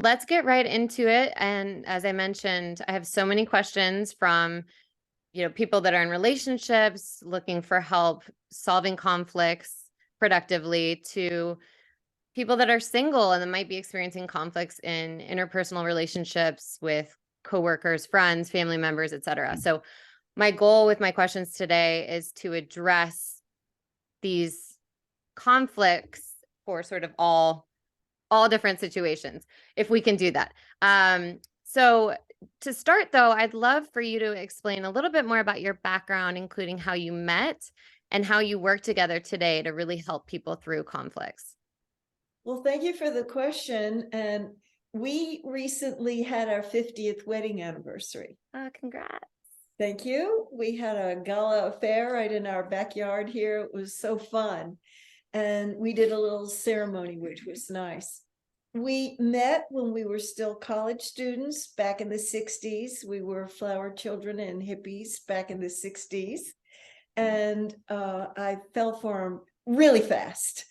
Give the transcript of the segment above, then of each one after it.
Let's get right into it. And as I mentioned, I have so many questions from, people that are in relationships, looking for help solving conflicts productively, to people that are single and that might be experiencing conflicts in interpersonal relationships with coworkers, friends, family members, etc. So my goal with my questions today is to address these conflicts for sort of all different situations, if we can do that. So to start, though, I'd love for you to explain a little bit more about your background, including how you met and how you work together today to really help people through conflicts. Well, thank you for the question. And we recently had our 50th wedding anniversary. Congrats. Thank you. We had a gala affair right in our backyard here. It was so fun. And we did a little ceremony, which was nice. We met when we were still college students back in the 60s. We were flower children and hippies back in the 60s. And I fell for him really fast.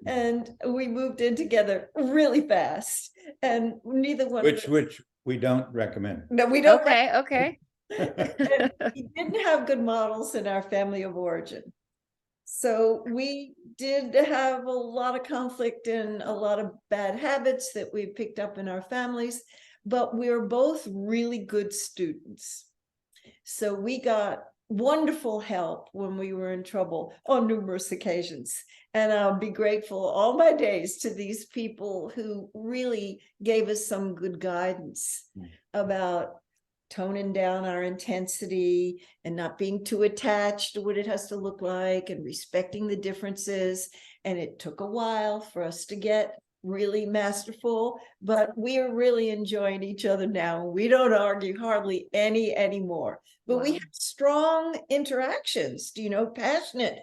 And we moved in together really fast. And neither one which we don't recommend. No, we don't. Okay. And we didn't have good models in our family of origin. So we did have a lot of conflict and a lot of bad habits that we picked up in our families, but we were both really good students. So we got wonderful help when we were in trouble on numerous occasions. And I'll be grateful all my days to these people who really gave us some good guidance about toning down our intensity and not being too attached to what it has to look like and respecting the differences. And it took a while for us to get really masterful, but we are really enjoying each other now. We don't argue hardly anymore, but we have strong interactions, passionate,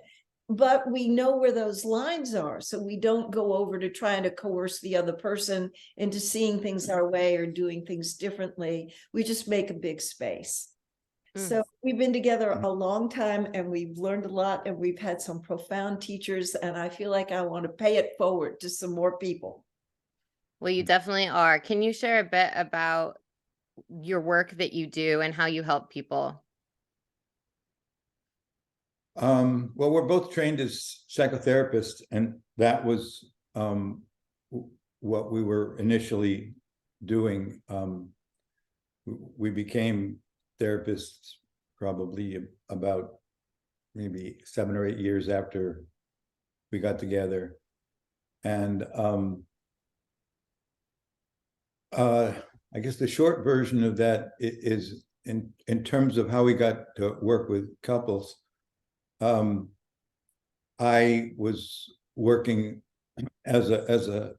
but we know where those lines are. So we don't go over to trying to coerce the other person into seeing things our way or doing things differently. We just make a big space. So we've been together a long time and we've learned a lot and we've had some profound teachers, and I feel like I want to pay it forward to some more people. Well, you definitely are. Can you share a bit about your work that you do and how you help people? Well, we're both trained as psychotherapists, and that was what we were initially doing. We became therapists probably about maybe 7 or 8 years after we got together. And I guess the short version of that is in terms of how we got to work with couples. I was working as a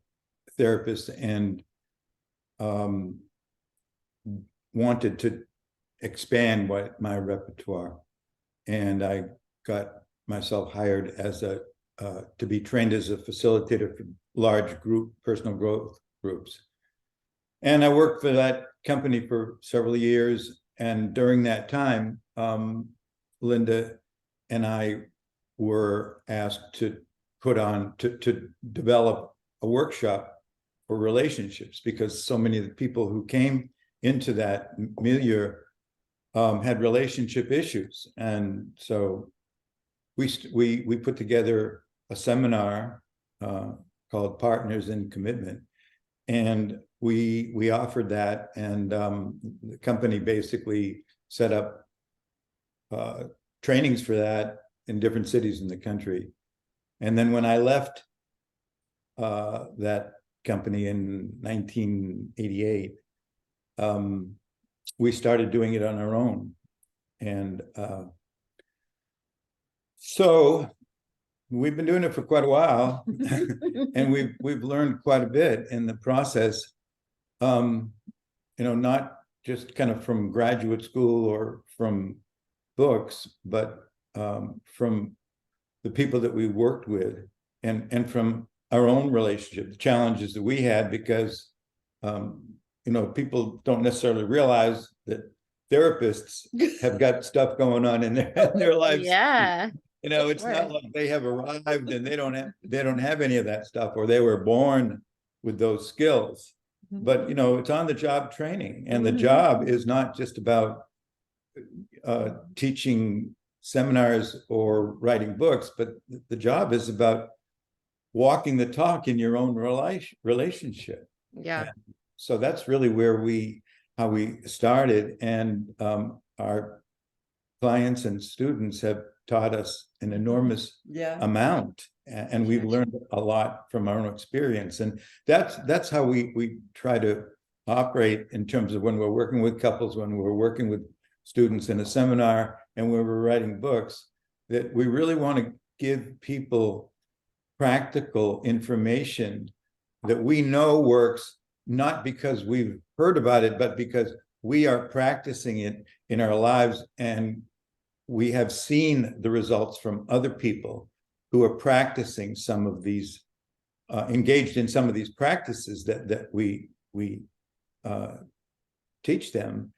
therapist and wanted to expand my repertoire, and I got myself hired as to be trained as a facilitator for large personal growth groups. And I worked for that company for several years, and during that time, Linda and I were asked to to develop a workshop for relationships, because so many of the people who came into that milieu had relationship issues. And so we put together a seminar called Partners in Commitment, and we offered that, and the company basically set up trainings for that in different cities in the country. And then when I left that company in 1988, we started doing it on our own. And so we've been doing it for quite a while, and we've learned quite a bit in the process. Not just kind of from graduate school or from books, but from the people that we worked with, and from our own relationship, the challenges that we had, because people don't necessarily realize that therapists have got stuff going on in their lives. Yeah. It's not like they have arrived and they don't have any of that stuff, or they were born with those skills. But, you know, it's on the job training, and the job is not just about teaching seminars or writing books, but the job is about walking the talk in your own relationship. Yeah. And so that's really how we started. And our clients and students have taught us an enormous amount, and we've learned a lot from our own experience. And that's how we try to operate in terms of when we're working with couples, when we're working with students in a seminar, and when we're writing books, that we really want to give people practical information that we know works, not because we've heard about it, but because we are practicing it in our lives, and we have seen the results from other people who are practicing some of these, engaged in some of these practices that we teach them.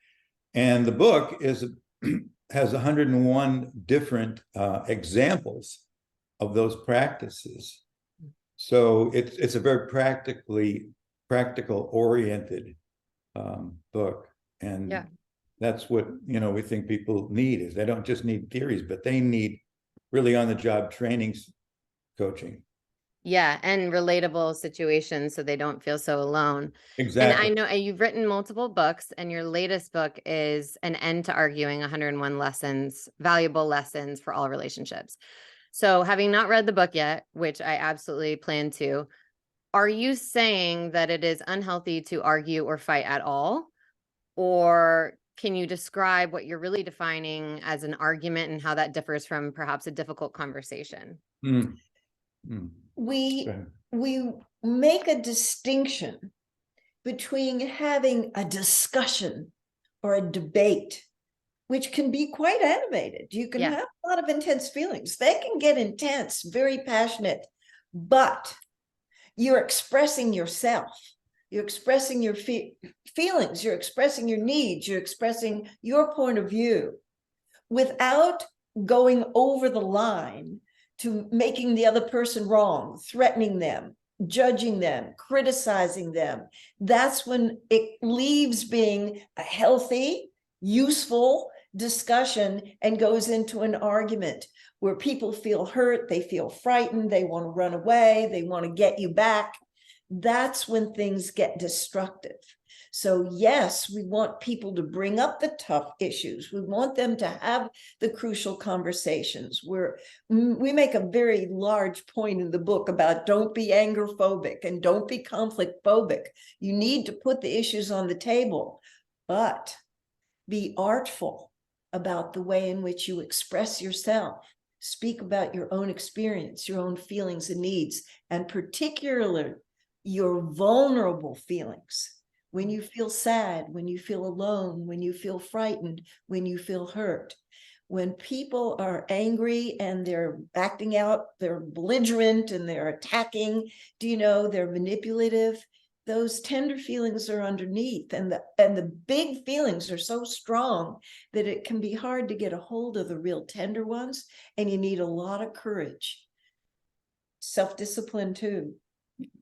And the book has 101 different examples of those practices. So it's a very practical oriented book. And that's what, you know, we think people need, is they don't just need theories, but they need really on the job training coaching. Yeah, and relatable situations so they don't feel so alone. Exactly. And I know you've written multiple books, and your latest book is An End to Arguing, 101 Lessons, Valuable Lessons for All Relationships. So having not read the book yet, which I absolutely plan to, are you saying that it is unhealthy to argue or fight at all? Or can you describe what you're really defining as an argument and how that differs from perhaps a difficult conversation? We make a distinction between having a discussion or a debate, which can be quite animated. You can have a lot of intense feelings. They can get intense, very passionate, but you're expressing yourself. You're expressing your feelings. You're expressing your needs. You're expressing your point of view without going over the line to making the other person wrong, threatening them, judging them, criticizing them. That's when it leaves being a healthy, useful discussion and goes into an argument where people feel hurt, they feel frightened, they want to run away, they want to get you back. That's when things get destructive. So yes, we want people to bring up the tough issues. We want them to have the crucial conversations where we make a very large point in the book about don't be anger phobic and don't be conflict phobic. You need to put the issues on the table, but be artful about the way in which you express yourself. Speak about your own experience, your own feelings and needs, and particularly your vulnerable feelings. When you feel sad, when you feel alone, when you feel frightened, when you feel hurt. When people are angry and they're acting out, they're belligerent and they're attacking, they're manipulative, those tender feelings are underneath, and the big feelings are so strong that it can be hard to get a hold of the real tender ones, and you need a lot of courage, self-discipline too,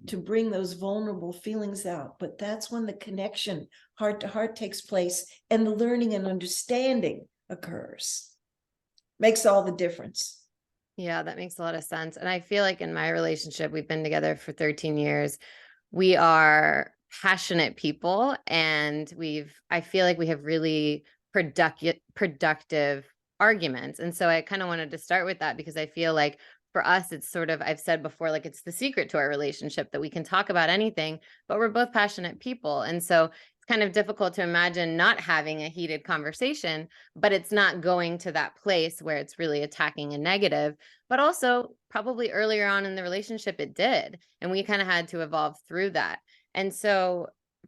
to bring those vulnerable feelings out. But that's when the connection heart to heart takes place and the learning and understanding occurs. Makes all the difference. Yeah, that makes a lot of sense. And I feel like in my relationship, we've been together for 13 years. We are passionate people, and I feel like we have really productive arguments. And so I kind of wanted to start with that, because I feel like for us, it's sort of, I've said before, like it's the secret to our relationship that we can talk about anything, but we're both passionate people. And so it's kind of difficult to imagine not having a heated conversation, but it's not going to that place where it's really attacking a negative. But also probably earlier on in the relationship, it did. And we kind of had to evolve through that. And so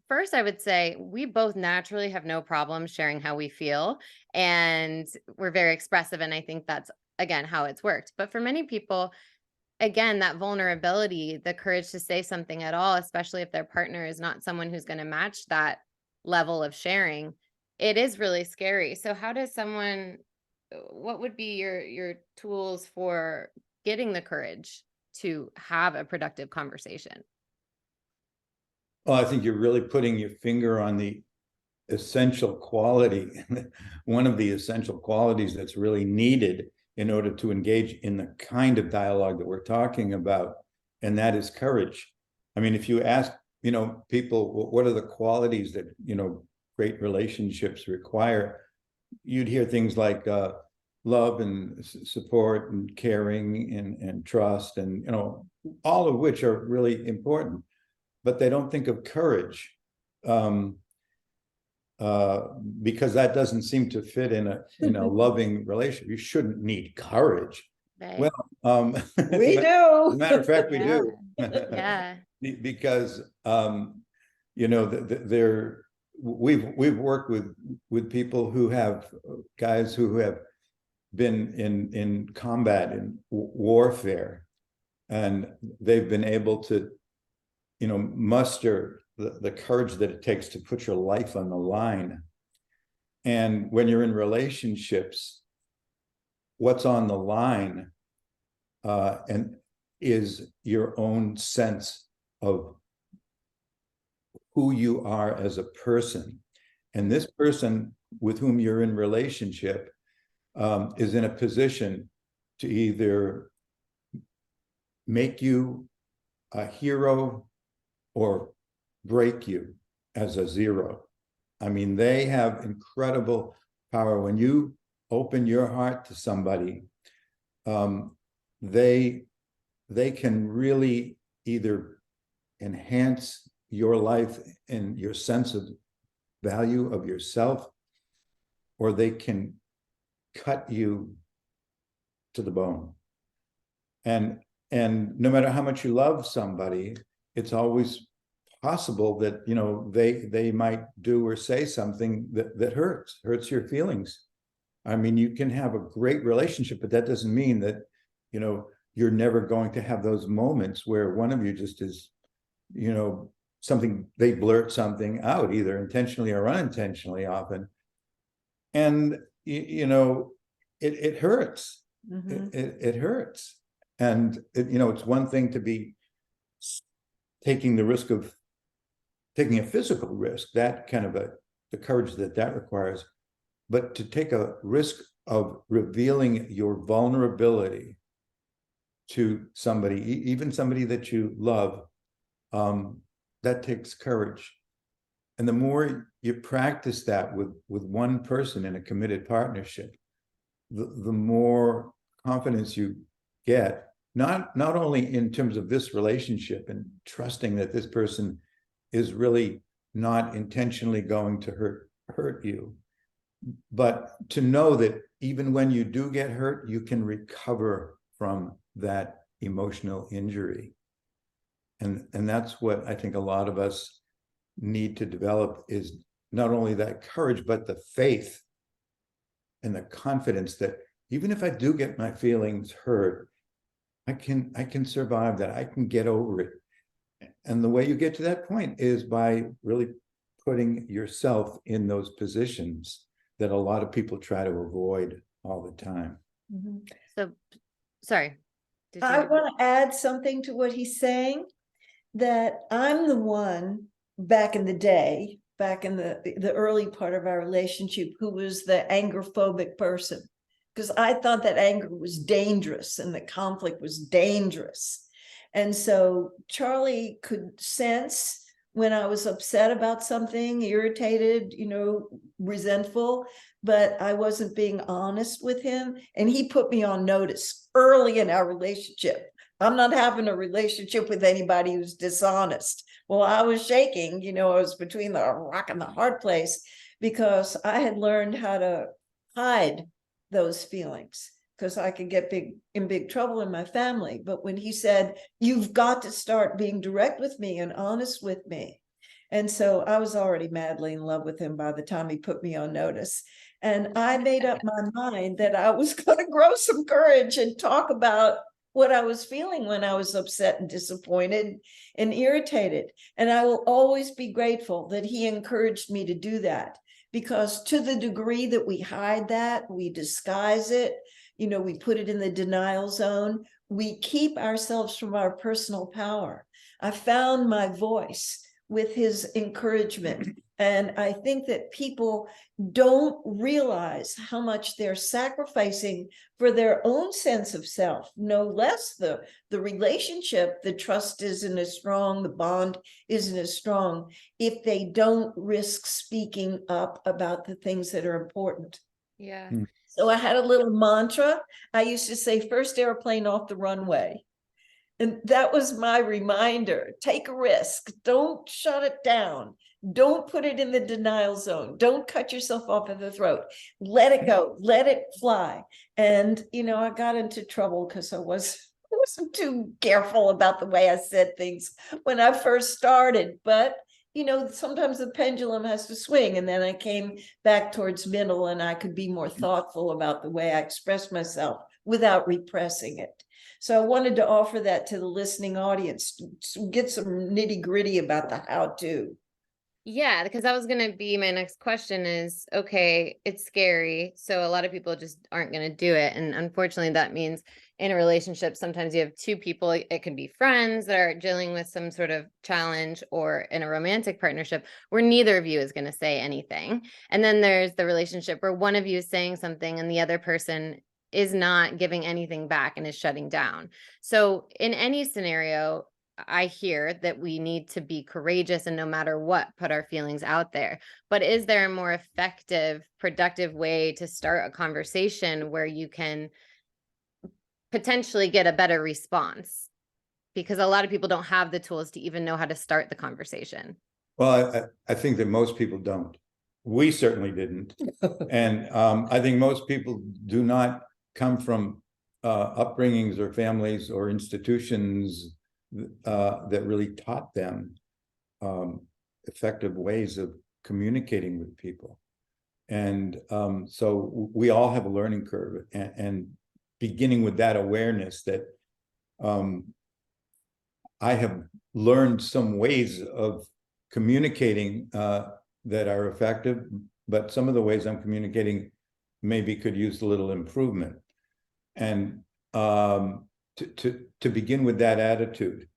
first, I would say we both naturally have no problem sharing how we feel, and we're very expressive. And I think that's, again, how it's worked. But for many people, again, that vulnerability, the courage to say something at all, especially if their partner is not someone who's going to match that level of sharing, it is really scary. So what would be your tools for getting the courage to have a productive conversation? Well, I think you're really putting your finger on the essential quality, one of the essential qualities that's really needed in order to engage in the kind of dialogue that we're talking about, and that is courage. I mean, if you ask, people, what are the qualities that, great relationships require, you'd hear things like love and support and caring and trust, and, all of which are really important, but they don't think of courage. Because that doesn't seem to fit in a loving relationship. You shouldn't need courage. Right. Well, We as do. a matter of fact, we do. Yeah. Because we've worked with people who have guys who have been in combat, in warfare, and they've been able to muster the courage that it takes to put your life on the line. And when you're in relationships, what's on the line and is your own sense of who you are as a person. And this person with whom you're in relationship is in a position to either make you a hero or break you as a zero. I mean, they have incredible power. When you open your heart to somebody, they can really either enhance your life and your sense of value of yourself, or they can cut you to the bone. And no matter how much you love somebody, it's always possible that they might do or say something that hurts your feelings. I mean, you can have a great relationship, but that doesn't mean that you're never going to have those moments where one of you just is they blurt something out, either intentionally or unintentionally often, and it hurts. Mm-hmm. It hurts. And it's one thing to be taking the risk of taking a physical risk, that kind of the courage that requires, but to take a risk of revealing your vulnerability to somebody, even somebody that you love, that takes courage. And the more you practice that with one person in a committed partnership, the more confidence you get, not only in terms of this relationship and trusting that this person is really not intentionally going to hurt you, but to know that even when you do get hurt, you can recover from that emotional injury. And that's what I think a lot of us need to develop, is not only that courage, but the faith and the confidence that even if I do get my feelings hurt, I can survive that. I can get over it. And the way you get to that point is by really putting yourself in those positions that a lot of people try to avoid all the time. Mm-hmm. So, sorry. I want to add something to what he's saying, that I'm the one back in the day, back in the early part of our relationship, who was the anger-phobic person, because I thought that anger was dangerous and the conflict was dangerous. And so Charlie could sense when I was upset about something, irritated, resentful, but I wasn't being honest with him. And he put me on notice early in our relationship. I'm not having a relationship with anybody who's dishonest. Well, I was shaking, I was between the rock and the hard place, because I had learned how to hide those feelings, because I could get in big trouble in my family. But when he said, you've got to start being direct with me and honest with me. And so I was already madly in love with him by the time he put me on notice. And I made up my mind that I was going to grow some courage and talk about what I was feeling when I was upset and disappointed and irritated. And I will always be grateful that he encouraged me to do that, because to the degree that we hide that, we disguise it, we put it in the denial zone, we keep ourselves from our personal power. I found my voice with his encouragement. And I think that people don't realize how much they're sacrificing for their own sense of self, no less the relationship, the trust isn't as strong, the bond isn't as strong if they don't risk speaking up about the things that are important. Yeah. So I had a little mantra. I used to say, first airplane off the runway. And that was my reminder. Take a risk. Don't shut it down. Don't put it in the denial zone. Don't cut yourself off at the throat. Let it go. Let it fly. And, you know, I got into trouble because I wasn't too careful about the way I said things when I first started. But, you know, sometimes the pendulum has to swing. And then I came back towards middle and I could be more thoughtful about the way I express myself without repressing it. So I wanted to offer that to the listening audience, to get some nitty gritty about the how-to. Yeah, because that was going to be my next question is, okay, it's scary. So a lot of people just aren't going to do it. And unfortunately, that means in a relationship, sometimes you have two people, it could be friends that are dealing with some sort of challenge, or in a romantic partnership where neither of you is going to say anything. And then there's the relationship where one of you is saying something and the other person is not giving anything back and is shutting down. So in any scenario, I hear that we need to be courageous and no matter what, put our feelings out there. But is there a more effective, productive way to start a conversation where you can potentially get a better response? Because a lot of people don't have the tools to even know how to start the conversation. Well, I think that most people don't. We certainly didn't. And I think most people do not come from upbringings or families or institutions that really taught them effective ways of communicating with people. And so we all have a learning curve, and beginning with that awareness that I have learned some ways of communicating that are effective, but some of the ways I'm communicating maybe could use a little improvement. And to begin with that attitude,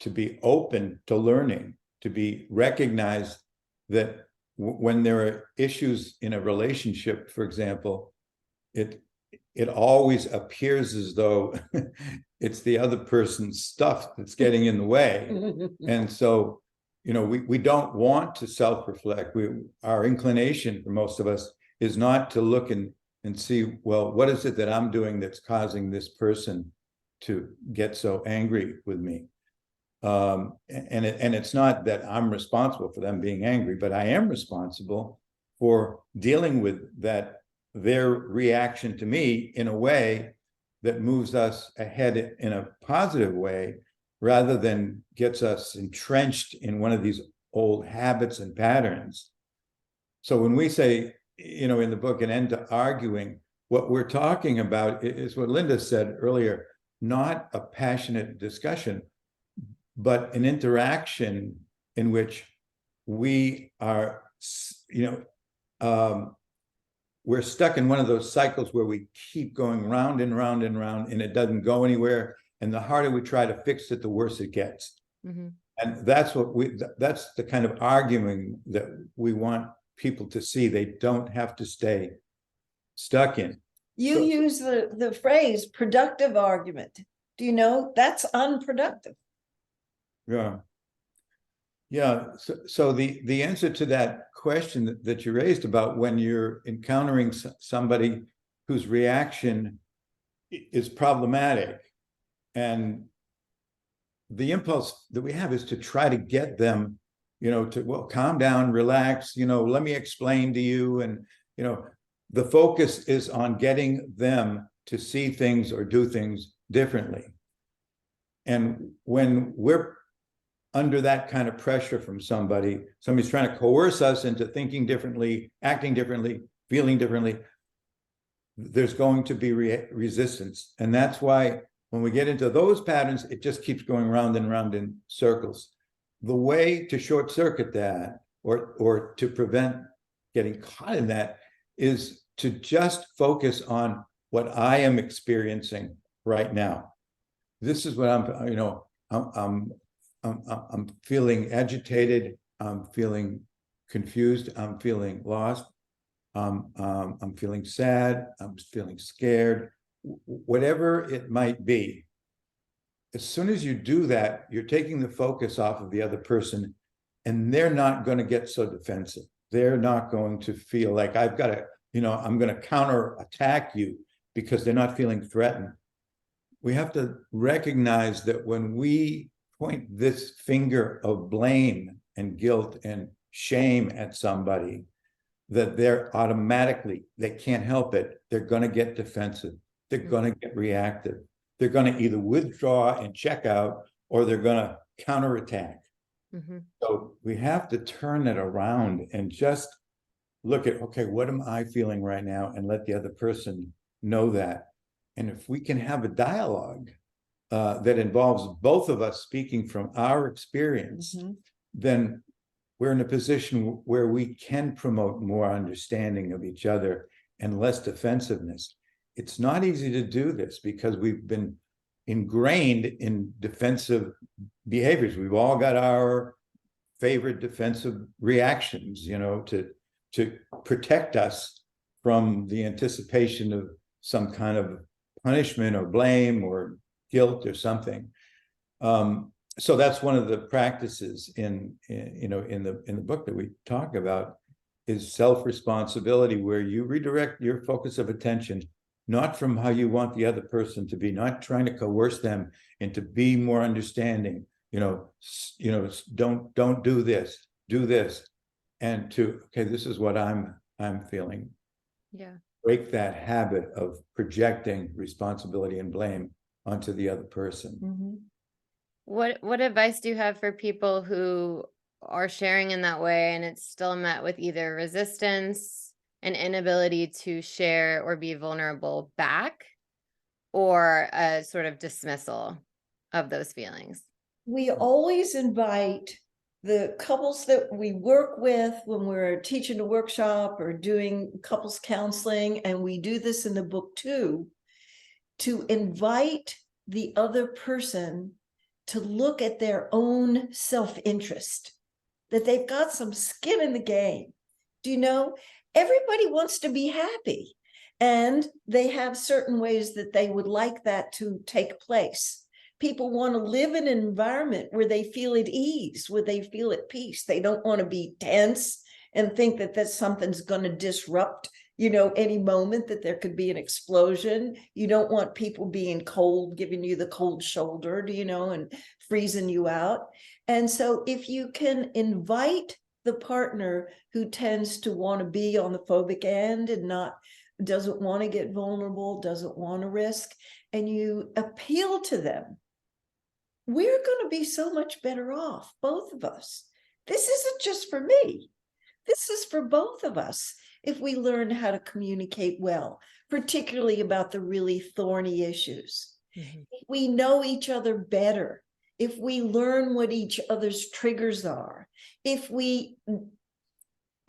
to be open to learning, to be recognized that when there are issues in a relationship, for example, it always appears as though it's the other person's stuff that's getting in the way. And so, you know, we don't want to self-reflect. Our inclination for most of us is not to look and see, well, what is it that I'm doing that's causing this person to get so angry with me? And it's not that I'm responsible for them being angry, but I am responsible for dealing with that, their reaction to me in a way that moves us ahead in a positive way, rather than gets us entrenched in one of these old habits and patterns. So when we say, you know, in the book, an end to arguing, what we're talking about is what Linda said earlier, not a passionate discussion, but an interaction in which we are, you know, we're stuck in one of those cycles where we keep going round and round and round, and it doesn't go anywhere. And the harder we try to fix it, the worse it gets. Mm-hmm. And that's that's the kind of arguing that we want people to see. They don't have to stay stuck in. You use the phrase productive argument. Do you know that's unproductive? Yeah. Yeah. So the answer to that question that you raised about when you're encountering somebody whose reaction is problematic, and the impulse that we have is to try to get them, you know, to, well, calm down, relax, you know, let me explain to you. And, you know, the focus is on getting them to see things or do things differently. And when we're under that kind of pressure from somebody's trying to coerce us into thinking differently, acting differently, feeling differently, there's going to be resistance. And that's why when we get into those patterns, it just keeps going round and round in circles. The way to short circuit that, or to prevent getting caught in that, is to just focus on what I am experiencing right now. This is what I'm I'm feeling agitated, I'm feeling confused, I'm feeling lost, I'm feeling sad, I'm feeling scared, whatever it might be. As soon as you do that, you're taking the focus off of the other person, and they're not going to get so defensive. They're not going to feel like I've got to, I'm going to counter attack you because they're not feeling threatened. We have to recognize that when we point this finger of blame and guilt and shame at somebody, that they're automatically, they can't help it. They're going to get defensive. They're going to get reactive. They're going to either withdraw and check out, or they're going to counterattack. Mm-hmm. So we have to turn it around and just look at, okay, what am I feeling right now? And let the other person know that. And if we can have a dialogue that involves both of us speaking from our experience, then we're in a position where we can promote more understanding of each other and less defensiveness. It's not easy to do this because we've been ingrained in defensive behaviors. We've all got our favorite defensive reactions, to protect us from the anticipation of some kind of punishment or blame or guilt or something. So that's one of the practices in the book that we talk about, is self-responsibility, where you redirect your focus of attention not from how you want the other person to be, not trying to coerce them into be more understanding, don't do this, do this, and to, okay, this is what I'm feeling. Yeah. Break that habit of projecting responsibility and blame onto the other person. Mm-hmm. What advice do you have for people who are sharing in that way and it's still met with either resistance, an inability to share or be vulnerable back, or a sort of dismissal of those feelings? We always invite the couples that we work with when we're teaching a workshop or doing couples counseling, and we do this in the book too, to invite the other person to look at their own self-interest, that they've got some skin in the game. Do you know, everybody wants to be happy, and they have certain ways that they would like that to take place. People want to live in an environment where they feel at ease, where they feel at peace. They don't want to be tense and think that something's going to disrupt, any moment, that there could be an explosion. You don't want people being cold, giving you the cold shoulder, and freezing you out. And so if you can invite the partner who tends to want to be on the phobic end and doesn't want to get vulnerable, doesn't want to risk, and you appeal to them, we're going to be so much better off, both of us. This isn't just for me. This is for both of us, if we learn how to communicate well, particularly about the really thorny issues. Mm-hmm. If we know each other better, if we learn what each other's triggers are, if we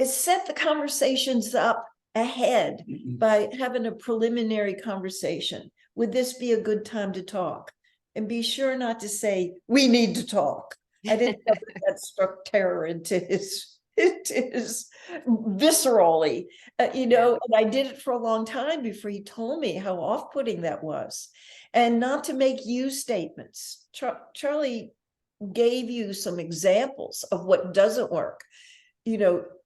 set the conversations up ahead by having a preliminary conversation, would this be a good time to talk? And be sure not to say, we need to talk. I didn't know that struck terror into his viscerally, and I did it for a long time before he told me how off-putting that was. And not to make you statements. Charlie gave you some examples of what doesn't work.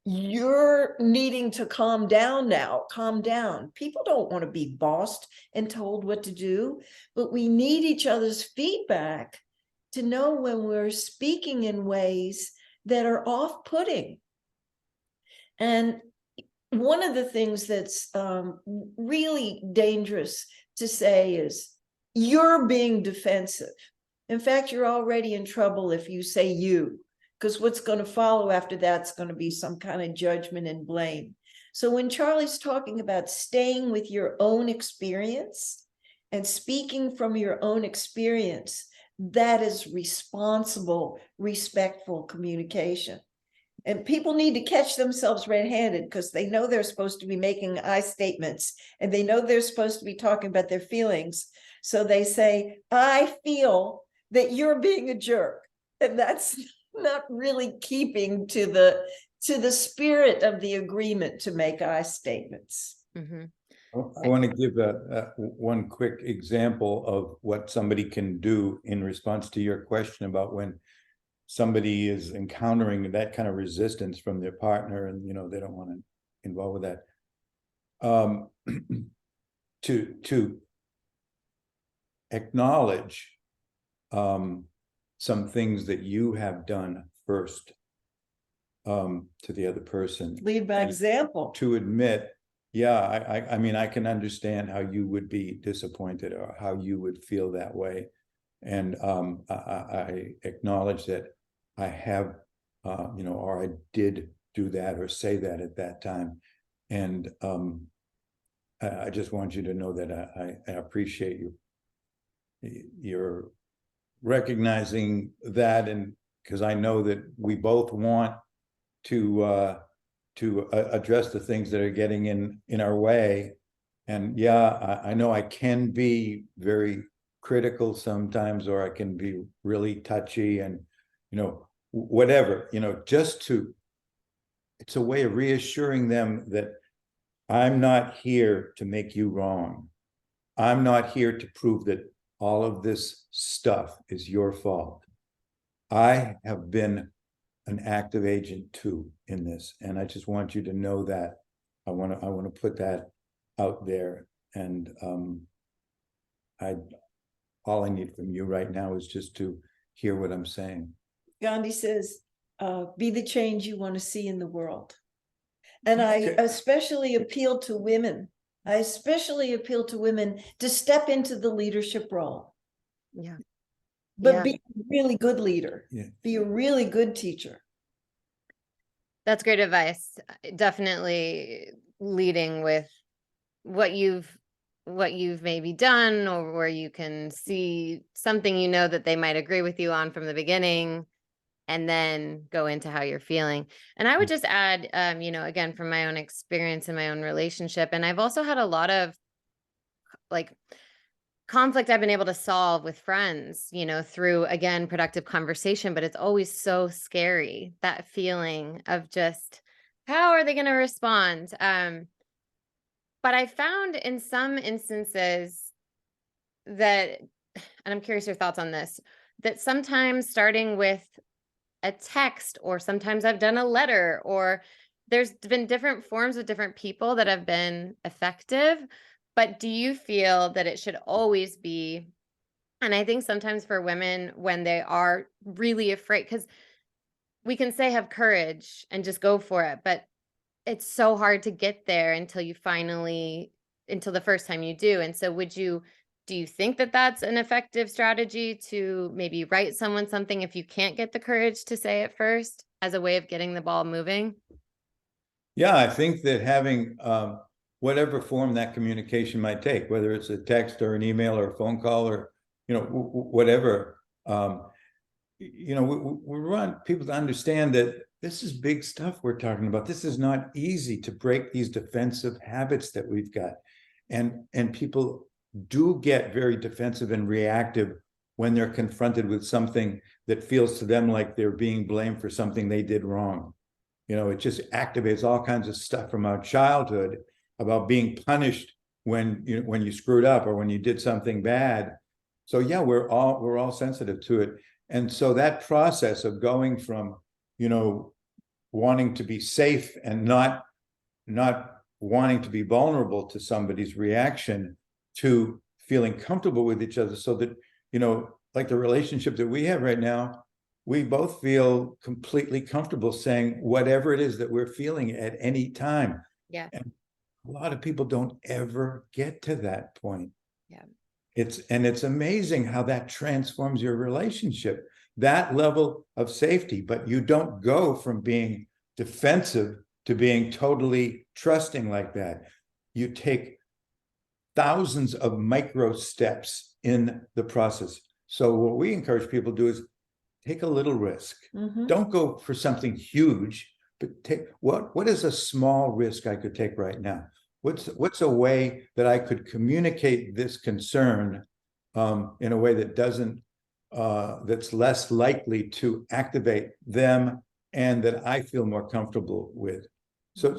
You're needing to calm down now. Calm down. People don't want to be bossed and told what to do, but we need each other's feedback to know when we're speaking in ways that are off-putting. And one of the things that's really dangerous to say is, you're being defensive. In fact, you're already in trouble if you say you, because what's going to follow after that's going to be some kind of judgment and blame. So when Charlie's talking about staying with your own experience and speaking from your own experience, that is responsible, respectful communication. And people need to catch themselves red-handed, because they know they're supposed to be making I statements, and they know they're supposed to be talking about their feelings. So they say, I feel that you're being a jerk. And that's not really keeping to the spirit of the agreement to make I statements. Mm-hmm. I want to give one quick example of what somebody can do in response to your question about when somebody is encountering that kind of resistance from their partner, and they don't want to involve with that. To acknowledge some things that you have done first to the other person. Lead by example. To admit, yeah, I mean, I can understand how you would be disappointed or how you would feel that way. And I acknowledge that I have, or I did do that or say that at that time. And I just want you to know that I appreciate your recognizing that, and because I know that we both want to address the things that are getting in our way. And yeah, I know I can be very critical sometimes, or I can be really touchy, and whatever, it's a way of reassuring them that I'm not here to make you wrong. I'm not here to prove that all of this stuff is your fault. I have been an active agent too in this, and I just want you to know that. I want to put that out there, and all I need from you right now is just to hear what I'm saying. Gandhi says, be the change you want to see in the world. And I especially appeal to women. I especially appeal to women to step into the leadership role. Yeah. But be a really good leader. Yeah. Be a really good teacher. That's great advice. Definitely leading with what you've maybe done, or where you can see something that they might agree with you on from the beginning, and then go into how you're feeling. And I would just add, again, from my own experience in my own relationship, and I've also had a lot of conflict I've been able to solve with friends, through, again, productive conversation, but it's always so scary, that feeling of just, how are they going to respond? But I found in some instances that, and I'm curious your thoughts on this, that sometimes starting with a text, or sometimes I've done a letter, or there's been different forms with different people that have been effective. But do you feel that it should always be, and I think sometimes for women when they are really afraid, because we can say have courage and just go for it, but it's so hard to get there until the first time you do. And so do you think that that's an effective strategy, to maybe write someone something if you can't get the courage to say it first, as a way of getting the ball moving? Yeah, I think that having whatever form that communication might take, whether it's a text or an email or a phone call, or whatever, we want people to understand that this is big stuff we're talking about. This is not easy to break these defensive habits that we've got, and people do get very defensive and reactive when they're confronted with something that feels to them like they're being blamed for something they did wrong. It just activates all kinds of stuff from our childhood about being punished when you screwed up, or when you did something bad. So yeah, we're all sensitive to it. And so that process of going from, wanting to be safe and not wanting to be vulnerable to somebody's reaction, to feeling comfortable with each other, so that, like the relationship that we have right now, we both feel completely comfortable saying whatever it is that we're feeling at any time. Yeah. And a lot of people don't ever get to that point. Yeah. It's amazing how that transforms your relationship, that level of safety. But you don't go from being defensive to being totally trusting like that. You take thousands of micro steps in the process. So what we encourage people to do is take a little risk. Mm-hmm. Don't go for something huge, but take what is a small risk I could take right now? What's a way that I could communicate this concern in a way that doesn't that's less likely to activate them and that I feel more comfortable with. So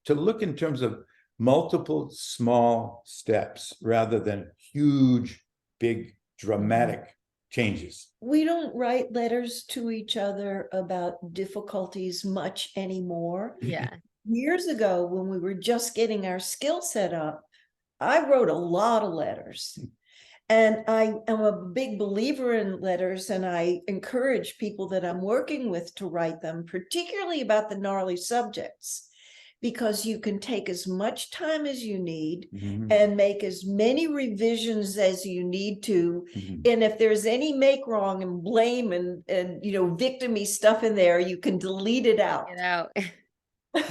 to look in terms of multiple small steps rather than huge, big, dramatic changes. We don't write letters to each other about difficulties much anymore. Yeah. Years ago, when we were just getting our skill set up, I wrote a lot of letters. And I am a big believer in letters, and I encourage people that I'm working with to write them, particularly about the gnarly subjects, because you can take as much time as you need and make as many revisions as you need to. And if there's any make wrong and blame and victimy stuff in there, you can delete it out. Get out.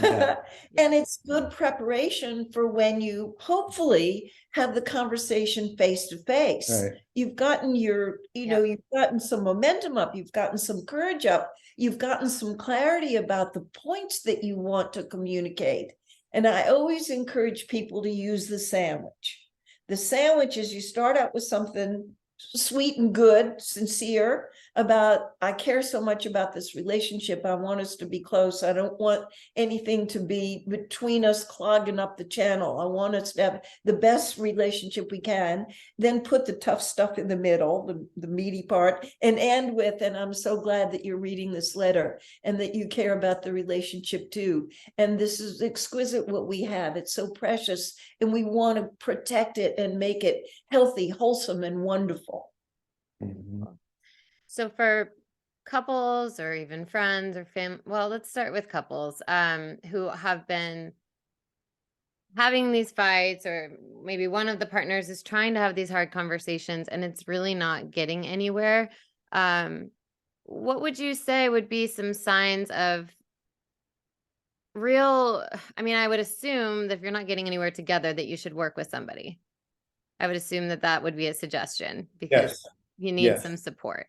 Yeah. And it's good preparation for when you hopefully have the conversation face to face. Right. You've gotten your, you've gotten some momentum up, you've gotten some courage up, you've gotten some clarity about the points that you want to communicate. And I always encourage people to use the sandwich. The sandwich is you start out with something sweet and good, sincere about, I care so much about this relationship. I want us to be close. I don't want anything to be between us clogging up the channel. I want us to have the best relationship we can. Then put the tough stuff in the middle, the meaty part, and end with, and I'm so glad that you're reading this letter and that you care about the relationship too. And this is exquisite what we have. It's so precious, and we want to protect it and make it healthy, wholesome, and wonderful. So for couples or even friends or well, let's start with couples who have been having these fights, or maybe one of the partners is trying to have these hard conversations and it's really not getting anywhere. What would you say would be some signs of I would assume that if you're not getting anywhere together, that you should work with somebody. I would assume that that would be a suggestion, because you need some support.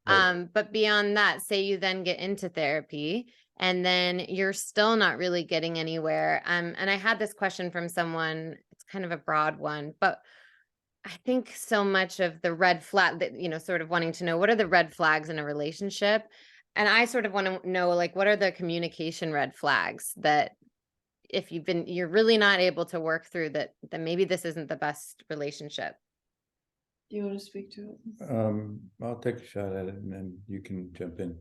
Right. But beyond that, say you then get into therapy and then you're still not really getting anywhere. And I had this question from someone, it's kind of a broad one, but I think so much of the red flag that, sort of wanting to know, what are the red flags in a relationship? And I sort of want to know, like, what are the communication red flags that if you're really not able to work through that, then maybe this isn't the best relationship. Do you want to speak to it? I'll take a shot at it and then you can jump in.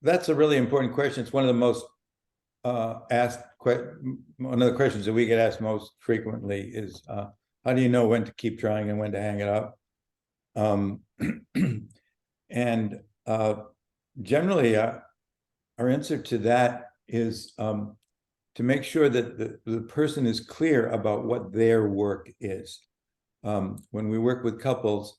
That's a really important question. It's one of the most asked one of the questions that we get asked most frequently is how do you know when to keep trying and when to hang it up? And generally our answer to that is to make sure that the person is clear about what their work is. When we work with couples,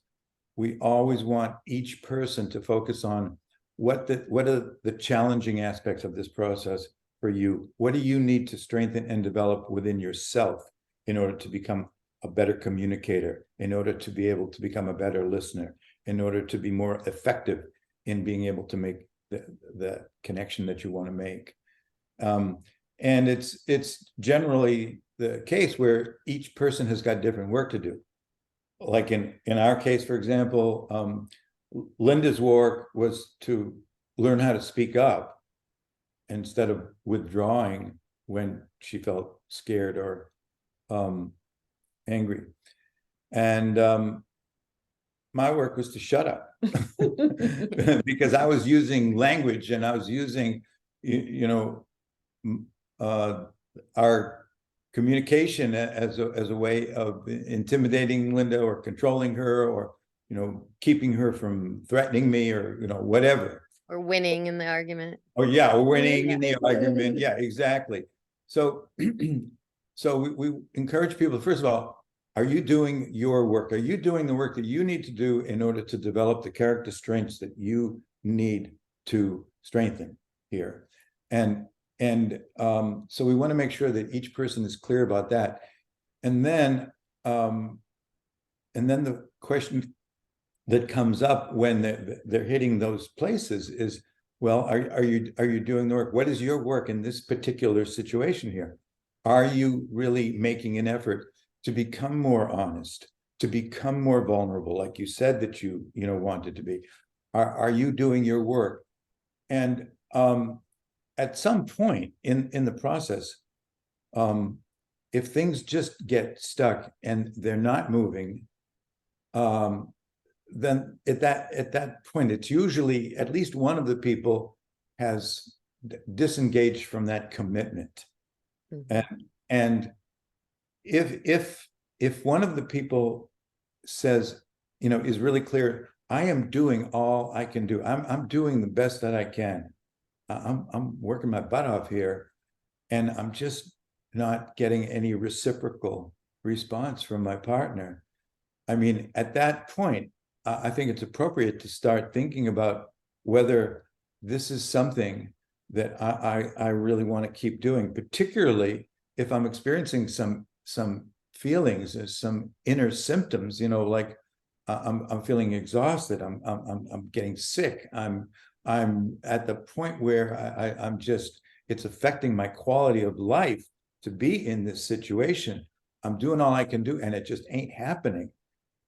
we always want each person to focus on what are the challenging aspects of this process for you. What do you need to strengthen and develop within yourself in order to become a better communicator, in order to be able to become a better listener, in order to be more effective in being able to make the connection that you want to make. And it's generally the case where each person has got different work to do. Like in our case, for example, Linda's work was to learn how to speak up instead of withdrawing when she felt scared or angry. And my work was to shut up because I was using language and I was using, our communication as a way of intimidating Linda or controlling her or, keeping her from threatening me or, whatever. Or winning in the argument. Or winning in the argument. Yeah, exactly. So, we encourage people, first of all, are you doing your work? Are you doing the work that you need to do in order to develop the character strengths that you need to strengthen here? And so we want to make sure that each person is clear about that. And then the question that comes up when they're hitting those places is, well, are you doing the work? What is your work in this particular situation here? Are you really making an effort to become more honest, to become more vulnerable, like you said that you wanted to be? Are you doing your work? And at some point in the process, if things just get stuck and they're not moving, then at that point, it's usually at least one of the people has disengaged from that commitment. Mhm. And if one of the people says, is really clear, I am doing all I can do. I'm doing the best that I can. I'm working my butt off here, and I'm just not getting any reciprocal response from my partner. I mean, at that point, I think it's appropriate to start thinking about whether this is something that I really want to keep doing, particularly if I'm experiencing some feelings and some inner symptoms, like I'm feeling exhausted. I'm getting sick. I'm at the point where I'm just, it's affecting my quality of life to be in this situation. I'm doing all I can do, and it just ain't happening.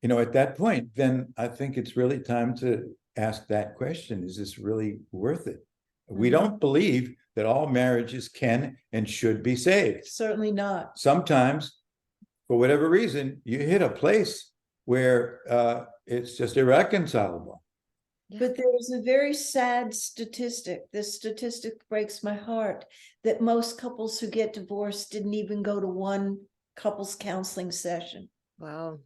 At that point, then I think it's really time to ask that question: is this really worth it? We don't believe that all marriages can and should be saved. Certainly not. Sometimes, for whatever reason, you hit a place where it's just irreconcilable. But there's a very sad statistic. This statistic breaks my heart, that most couples who get divorced didn't even go to one couples counseling session. Wow.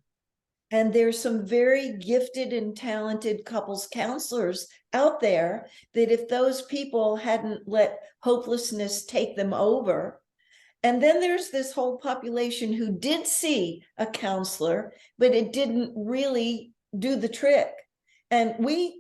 And there's some very gifted and talented couples counselors out there that if those people hadn't let hopelessness take them over. And then there's this whole population who did see a counselor, but it didn't really do the trick. And we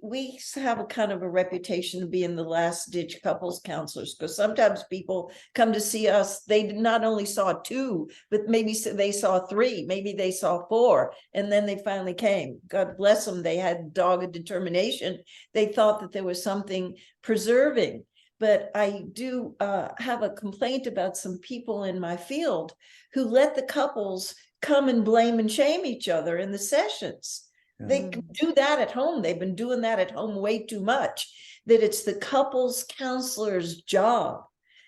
have a kind of a reputation of being the last ditch couples counselors, because sometimes people come to see us, they not only saw two, but maybe they saw three, maybe they saw four, and then they finally came. God bless them, they had dogged determination. They thought that there was something preserving. But I do have a complaint about some people in my field who let the couples come and blame and shame each other in the sessions. They can do that at home. They've been doing that at home way too much, that it's the couples counselor's job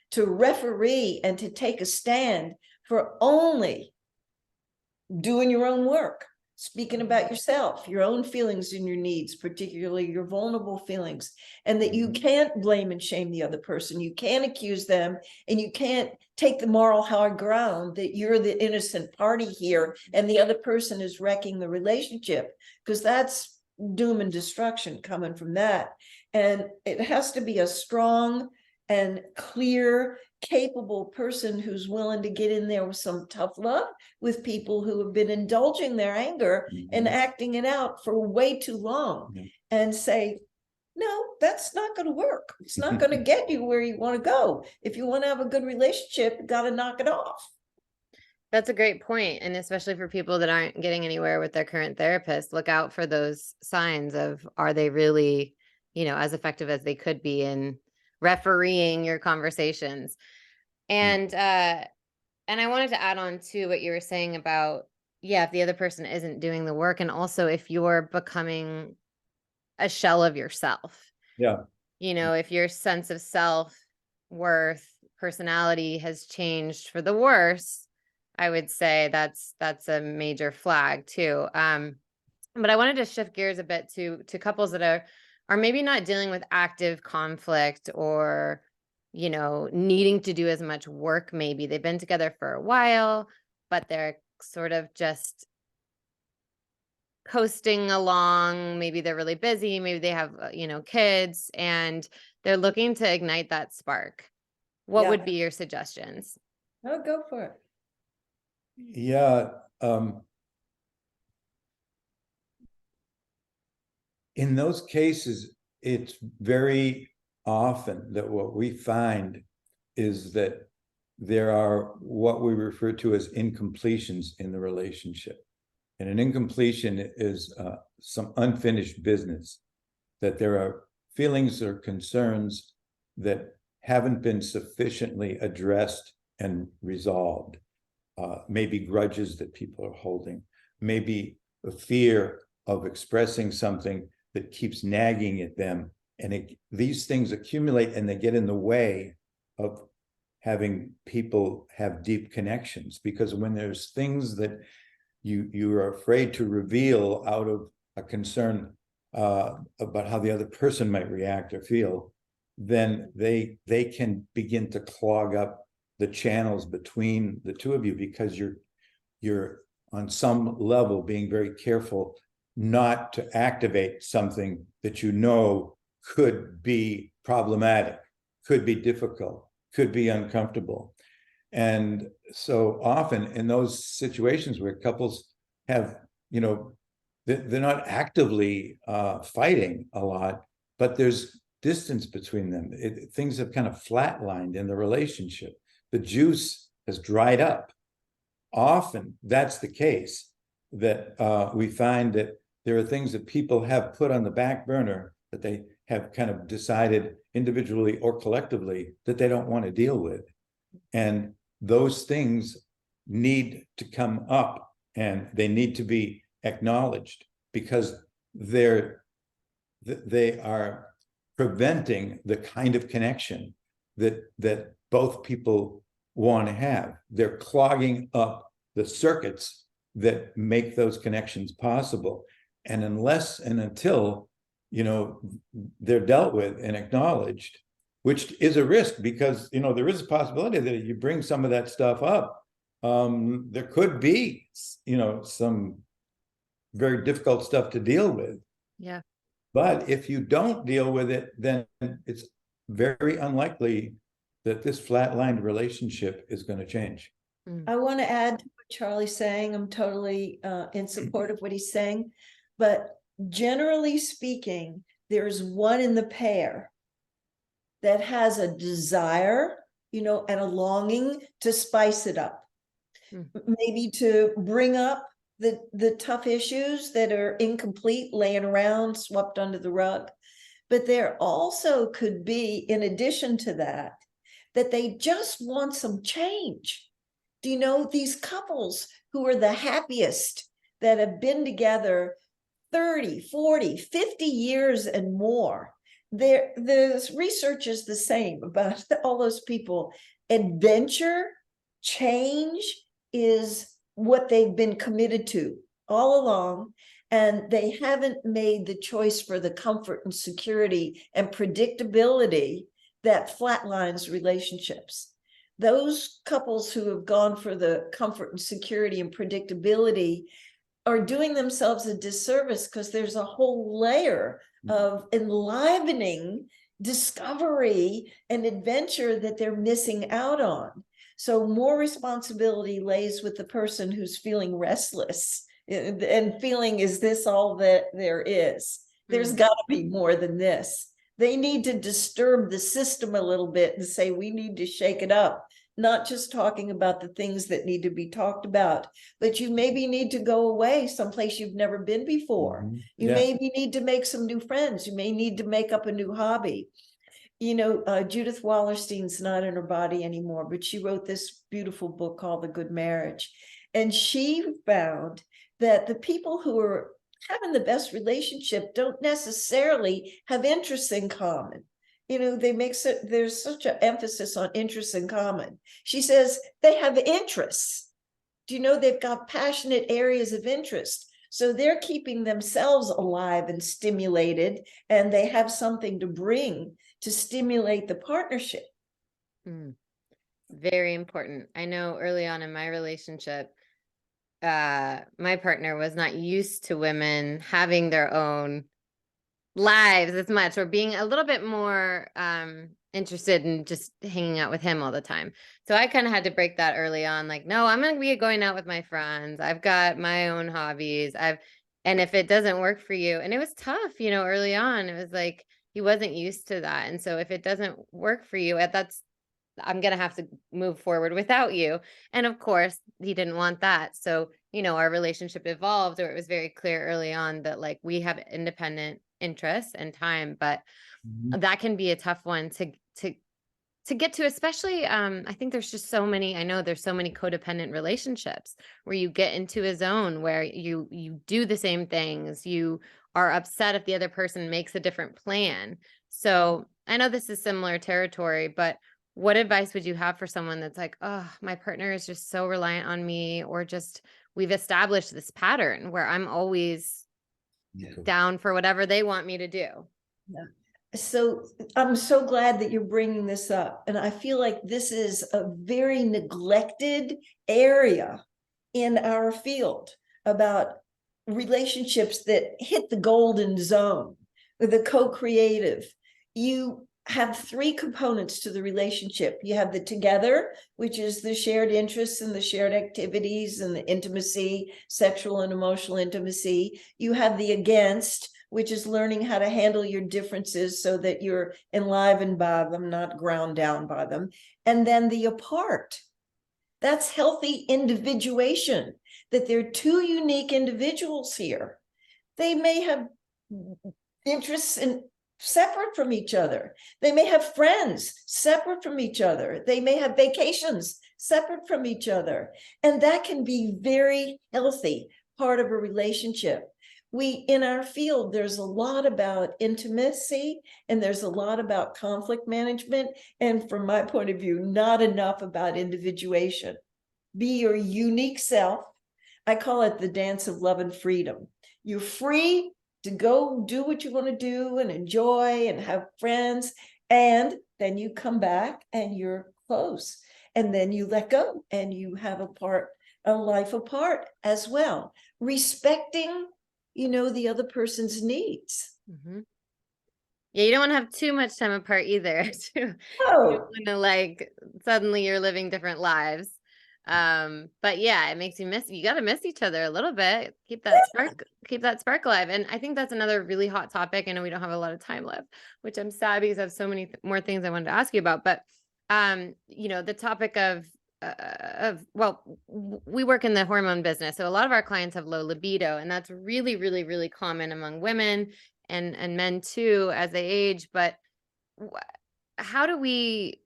to referee and to take a stand for only doing your own work, speaking about yourself, your own feelings and your needs, particularly your vulnerable feelings, and that you can't blame and shame the other person. You can't accuse them, and you can't take the moral high ground that you're the innocent party here and the other person is wrecking the relationship, because that's doom and destruction coming from that. And it has to be a strong and clear, capable person who's willing to get in there with some tough love with people who have been indulging their anger and acting it out for way too long, and say, no, that's not going to work. It's not going to get you where you want to go. If you want to have a good relationship, you got to knock it off. That's a great point. And especially for people that aren't getting anywhere with their current therapist, look out for those signs of, are they really, as effective as they could be in refereeing your conversations? And I wanted to add on to what you were saying about, if the other person isn't doing the work, and also if you're becoming a shell of yourself. Yeah. If your sense of self-worth, personality has changed for the worse, I would say that's a major flag too. But I wanted to shift gears a bit to couples that are maybe not dealing with active conflict, or needing to do as much work. Maybe they've been together for a while, but they're sort of just coasting along. Maybe they're really busy, maybe they have kids, and they're looking to ignite that spark. What would be your suggestions? Oh, go for it. Yeah. In those cases, it's very often that what we find is that there are what we refer to as incompletions in the relationship. And an incompletion is some unfinished business, that there are feelings or concerns that haven't been sufficiently addressed and resolved. Maybe grudges that people are holding, maybe the fear of expressing something that keeps nagging at them. And these things accumulate and they get in the way of having people have deep connections. Because when there's things that you are afraid to reveal out of a concern about how the other person might react or feel, then they can begin to clog up the channels between the two of you, because you're on some level being very careful not to activate something that you know could be problematic, could be difficult, could be uncomfortable. And so often in those situations where couples have, you know, they're not actively fighting a lot, but there's distance between them. Things have kind of flatlined in the relationship. The juice has dried up. Often that's the case, that we find that there are things that people have put on the back burner that they have kind of decided individually or collectively that they don't want to deal with. And those things need to come up and they need to be acknowledged, because they are preventing the kind of connection that both people want to have. They're clogging up the circuits that make those connections possible. And unless and until, you know, they're dealt with and acknowledged, which is a risk, because, you know, there is a possibility that if you bring some of that stuff up, there could be, you know, some very difficult stuff to deal with. Yeah. But if you don't deal with it, then it's very unlikely that this flatlined relationship is going to change. I want to add to what Charlie's saying. I'm totally in support of what he's saying, but generally speaking, there's one in the pair that has a desire, you know, and a longing to spice it up, maybe to bring up the tough issues that are incomplete, laying around, swept under the rug. But there also could be, in addition to that, that they just want some change. Do you know these couples who are the happiest, that have been together 30, 40, 50 years and more? The research is the same about all those people. Adventure, change is what they've been committed to all along, and they haven't made the choice for the comfort and security and predictability that flatlines relationships. Those couples who have gone for the comfort and security and predictability are doing themselves a disservice, because there's a whole layer of enlivening discovery and adventure that they're missing out on. So more responsibility lays with the person who's feeling restless and feeling, is this all that there is? There's got to be more than this. They need to disturb the system a little bit and say, we need to shake it up. Not just talking about the things that need to be talked about, but you maybe need to go away someplace you've never been before. You maybe need to make some new friends. You may need to make up a new hobby. You know, Judith Wallerstein's not in her body anymore, but she wrote this beautiful book called The Good Marriage. And she found that the people who are having the best relationship don't necessarily have interests in common. You know, there's such an emphasis on interests in common. She says they have interests. Do you know they've got passionate areas of interest? So they're keeping themselves alive and stimulated, and they have something to bring to stimulate the partnership. Very important. I know early on in my relationship, my partner was not used to women having their own lives as much, or being a little bit more interested in just hanging out with him all the time. So I kind of had to break that early on, like, no, I'm going to be going out with my friends. I've got my own hobbies. And if it doesn't work for you, and it was tough, you know, early on, it was like, he wasn't used to that. And so if it doesn't work for you, I'm going to have to move forward without you. And of course, he didn't want that. So, you know, our relationship evolved, or it was very clear early on that, like, we have independent interests and time, but that can be a tough one to to get to, especially, I think there's just so many, I know there's so many codependent relationships where you get into a zone where you do the same things, you are upset if the other person makes a different plan. So I know this is similar territory, but what advice would you have for someone that's like, oh, my partner is just so reliant on me, or just we've established this pattern where I'm always down for whatever they want me to do? Yeah. So I'm so glad that you're bringing this up. And I feel like this is a very neglected area in our field about relationships that hit the golden zone, or the co-creative. You have three components to the relationship. You have the together, which is the shared interests and the shared activities and the intimacy, sexual and emotional intimacy. You have the against, which is learning how to handle your differences so that you're enlivened by them, not ground down by them. And then the apart. That's healthy individuation, that they're two unique individuals here. They may have interests in separate from each other. They may have friends separate from each other. They may have vacations separate from each other. And that can be very healthy part of a relationship. In our field, there's a lot about intimacy and there's a lot about conflict management. And from my point of view, not enough about individuation. Be your unique self. I call it the dance of love and freedom. You're free to go do what you want to do and enjoy and have friends. And then you come back and you're close. And then you let go and you have a life apart as well. Respecting, the other person's needs. Mm-hmm. Yeah, you don't want to have too much time apart either. You Oh, want to, like, suddenly you're living different lives. But yeah, it makes you got to miss each other a little bit. Keep that spark alive. And I think that's another really hot topic. I know we don't have a lot of time left, which I'm sad because I have so many more things I wanted to ask you about. But the topic of we work in the hormone business, so a lot of our clients have low libido, and that's really, really, really common among women and men too as they age. But how do we?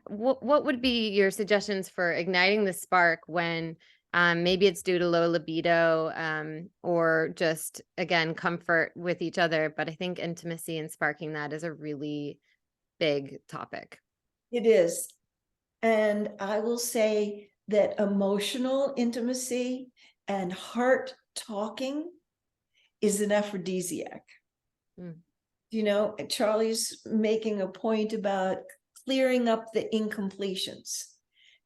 What would be your suggestions for igniting the spark when maybe it's due to low libido, or just, again, comfort with each other? But I think intimacy and sparking that is a really big topic. it is. And I will say that emotional intimacy and heart talking is an aphrodisiac. Charlie's making a point about clearing up the incompletions,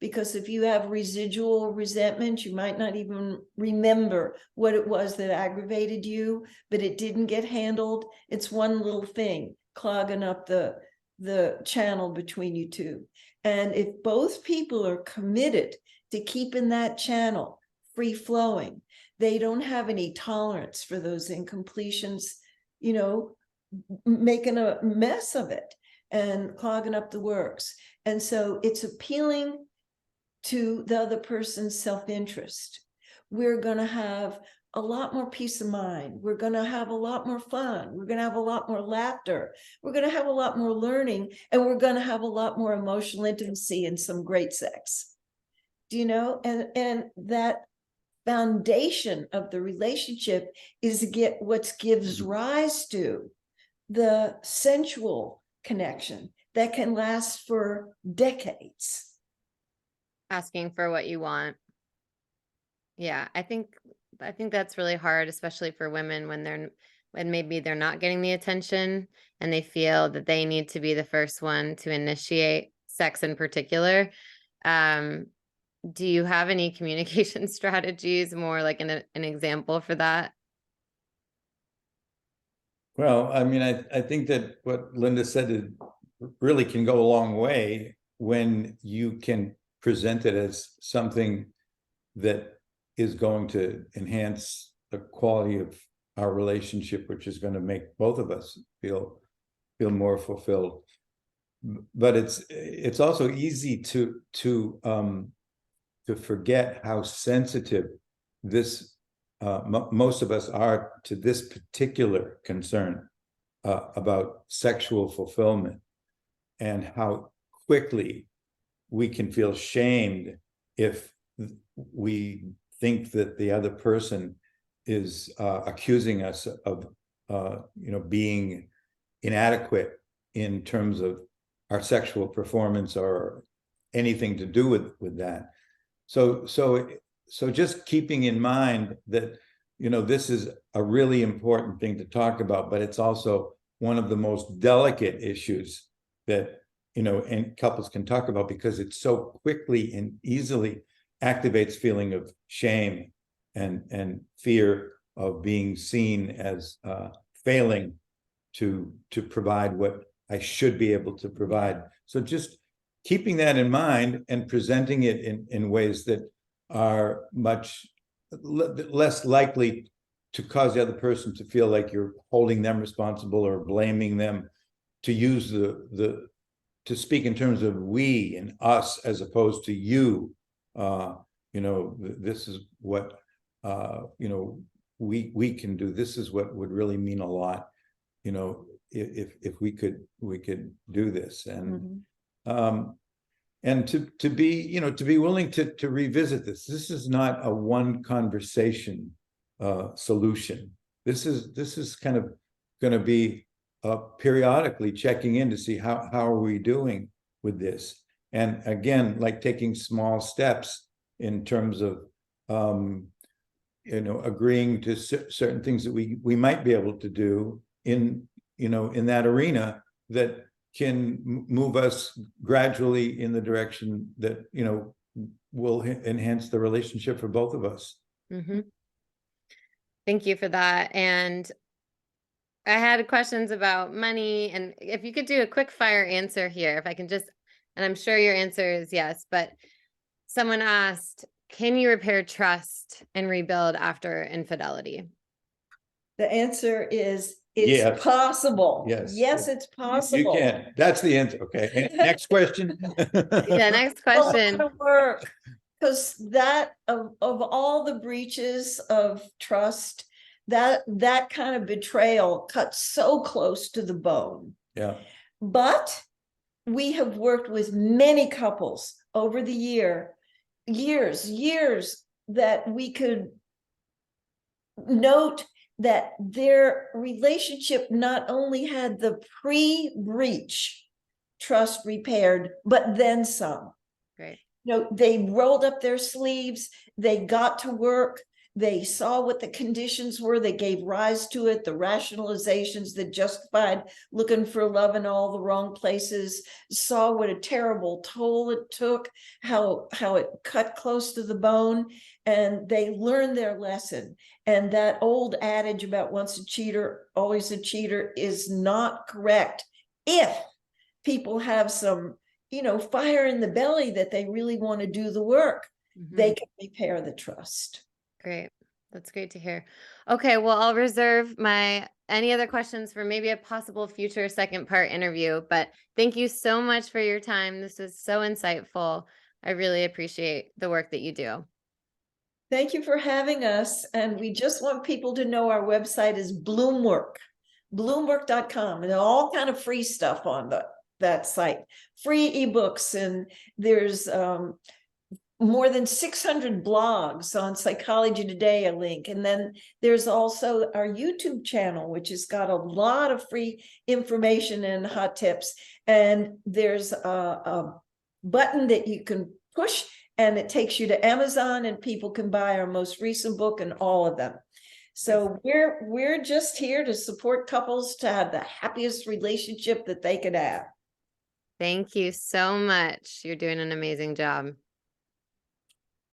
because if you have residual resentment, you might not even remember what it was that aggravated you, but it didn't get handled. It's one little thing clogging up the channel between you two. And if both people are committed to keeping that channel free flowing, they don't have any tolerance for those incompletions, making a mess of it and clogging up the works. And so it's appealing to the other person's self-interest. We're going to have a lot more peace of mind. We're going to have a lot more fun. We're going to have a lot more laughter. We're going to have a lot more learning, and we're going to have a lot more emotional intimacy and some great sex. And that foundation of the relationship is what gives rise to the sensual connection that can last for decades. Asking for what you want. Yeah, I think that's really hard, especially for women when maybe they're not getting the attention and they feel that they need to be the first one to initiate sex in particular. Do you have any communication strategies, more like an example for that? Well, I mean, I think that what Linda said really can go a long way when you can present it as something that is going to enhance the quality of our relationship, which is going to make both of us feel more fulfilled. But it's also easy to forget how sensitive most of us are to this particular concern about sexual fulfillment, and how quickly we can feel shamed if we think that the other person is accusing us of being inadequate in terms of our sexual performance or anything to do with that. So just keeping in mind that, this is a really important thing to talk about, but it's also one of the most delicate issues that, and couples can talk about, because it so quickly and easily activates feeling of shame and fear of being seen as failing to provide what I should be able to provide. So just keeping that in mind and presenting it in ways that are much less likely to cause the other person to feel like you're holding them responsible or blaming them, to use to speak in terms of we and us as opposed to you. This is what we can do. This is what would really mean a lot, if we could do this. And and to be willing to revisit this. This is not a one conversation solution. This is kind of going to be periodically checking in to see how are we doing with this. And again, like taking small steps in terms of agreeing to certain things that we might be able to do in that arena that can move us gradually in the direction that will enhance the relationship for both of us. Mm-hmm. Thank you for that. And I had questions about money, and if you could do a quick fire answer here, if I can just, and I'm sure your answer is yes, but someone asked, can you repair trust and rebuild after infidelity? The answer is it's possible. Yes, it's possible. You can. That's the answer. Okay. Next question. Yeah, next question. Because that of all the breaches of trust, that kind of betrayal cuts so close to the bone. Yeah. But we have worked with many couples over the years that we could note that their relationship not only had the pre-breach trust repaired, but then some. Great. They rolled up their sleeves, they got to work, they saw what the conditions were, they gave rise to it, the rationalizations that justified looking for love in all the wrong places, saw what a terrible toll it took, how it cut close to the bone, and they learned their lesson. And that old adage about once a cheater, always a cheater is not correct if people have some fire in the belly that they really want to do the work. They can repair the trust. Great. That's great to hear. Okay, well, I'll reserve any other questions for maybe a possible future second part interview, but thank you so much for your time. This was so insightful. I really appreciate the work that you do. Thank you for having us. And we just want people to know our website is bloomwork.com, and all kind of free stuff on that site, free ebooks, and there's more than 600 blogs on Psychology Today, a link. And then there's also our YouTube channel, which has got a lot of free information and hot tips. And there's a button that you can push, and it takes you to Amazon, and people can buy our most recent book and all of them. So we're just here to support couples to have the happiest relationship that they could have. Thank you so much. You're doing an amazing job.